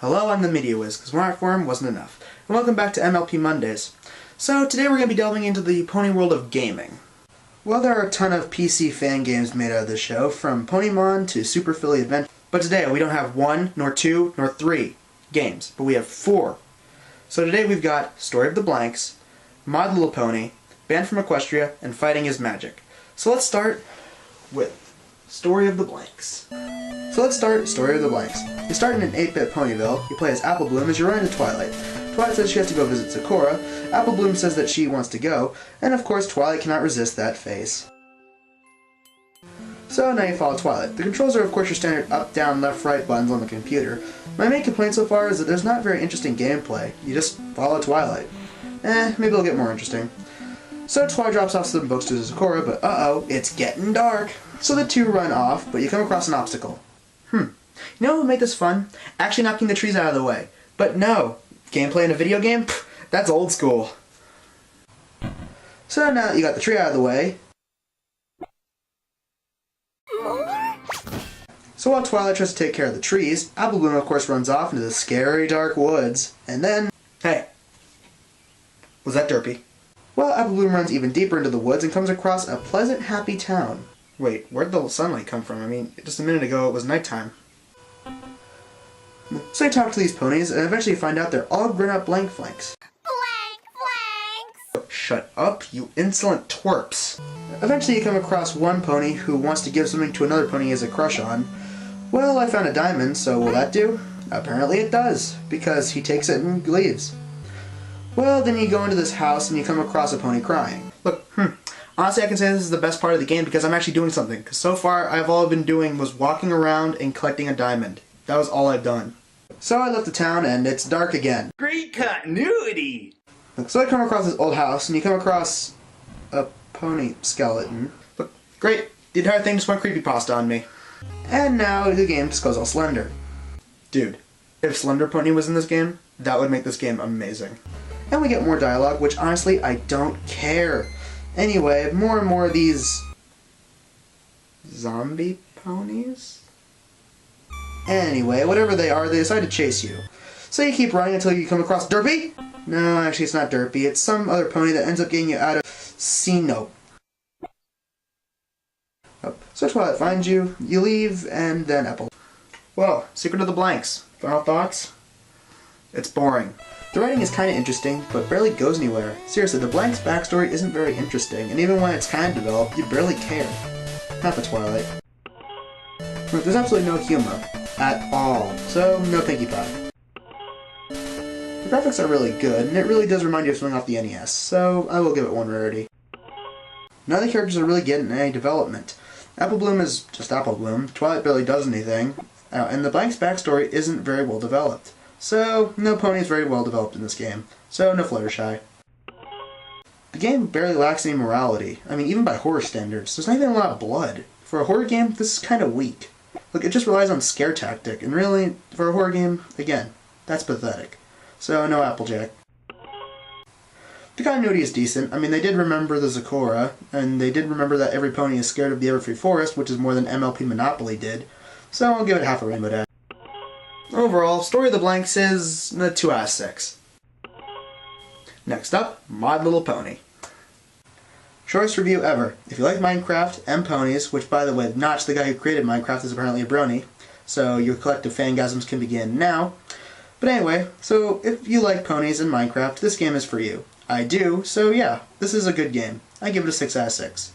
Hello, I'm the Media Wiz, because Smart Forum wasn't enough. And welcome back to MLP Mondays. So today we're going to be delving into the pony world of gaming. Well, there are a ton of PC fan games made out of this show, from Ponymon to Super Philly Adventure. But today we don't have one, nor two, nor three games, but we have four. So today we've got Story of the Blanks, My Little Pony, Banned from Equestria, and Fighting is Magic. So let's start with Story of the Blanks. You start in an 8-bit Ponyville, you play as Apple Bloom as you run into Twilight. Twilight says she has to go visit Sakura, Apple Bloom says that she wants to go, and of course Twilight cannot resist that face. So now you follow Twilight. The controls are of course your standard up, down, left, right buttons on the computer. My main complaint so far is that there's not very interesting gameplay. You just follow Twilight. Maybe it'll get more interesting. So Twilight drops off some books to Sakura, but uh-oh, it's getting dark. So the two run off, but you come across an obstacle. You know what would make this fun? Actually knocking the trees out of the way. But no, gameplay in a video game? Pfft, that's old school. So now that you got the tree out of the way, so while Twilight tries to take care of the trees, Apple Bloom of course runs off into the scary dark woods, and then... Hey! Was that derpy? Well, Apple Bloom runs even deeper into the woods and comes across a pleasant, happy town. Wait, where'd the sunlight come from? I mean, just a minute ago it was nighttime. So you talk to these ponies, and eventually you find out they're all grown-up blank flanks. Shut up, you insolent twerps. Eventually you come across one pony who wants to give something to another pony he has a crush on. Well, I found a diamond, so will that do? Apparently it does, because he takes it and leaves. Well, then you go into this house and you come across a pony crying. Look, honestly I can say this is the best part of the game because I'm actually doing something. Because so far, all I've been doing was walking around and collecting a diamond. That was all I've done. So I left the town and it's dark again. Great continuity! So I come across this old house and you come across a pony skeleton. Look, great, the entire thing just went creepypasta on me. And now the game just goes all Slender. Dude, if Slender Pony was in this game, that would make this game amazing. And we get more dialogue, which honestly, I don't care. Anyway, more and more of these... zombie ponies? Anyway, whatever they are, they decide to chase you. So you keep running until you come across Derpy? No, actually it's not Derpy, it's some other pony that ends up getting you out of Sino. So Twilight finds you, you leave, and then Apple. Well, Secret of the Blanks. Final thoughts? It's boring. The writing is kinda interesting, but barely goes anywhere. Seriously, the Blanks' backstory isn't very interesting, and even when it's kinda developed, you barely care. Not for Twilight. Look, there's absolutely no humor. At all. So, no Pinkie Pie. The graphics are really good, and it really does remind you of something off the NES, so I will give it one rarity. None of the characters are really getting any development. Apple Bloom is just Apple Bloom, Twilight barely does anything, and the Blank's backstory isn't very well developed. So, no pony is very well developed in this game, so no Fluttershy. The game barely lacks any morality. I mean, even by horror standards, there's not even a lot of blood. For a horror game, this is kinda weak. Look, it just relies on scare tactic, and really, for a horror game, again, that's pathetic. So, no Applejack. The continuity is decent. I mean, they did remember the Sakura, and they did remember that every pony is scared of the Everfree Forest, which is more than MLP Monopoly did. So I'll give it half a Rainbow Dash. Overall, Story of the Blanks is a 2 out of 6. Next up, My Little Pony. Shortest review ever. If you like Minecraft and ponies, which by the way, Notch, the guy who created Minecraft, is apparently a brony, so your collective fangasms can begin now. But anyway, so if you like ponies and Minecraft, this game is for you. I do, so yeah, this is a good game. I give it a 6 out of 6.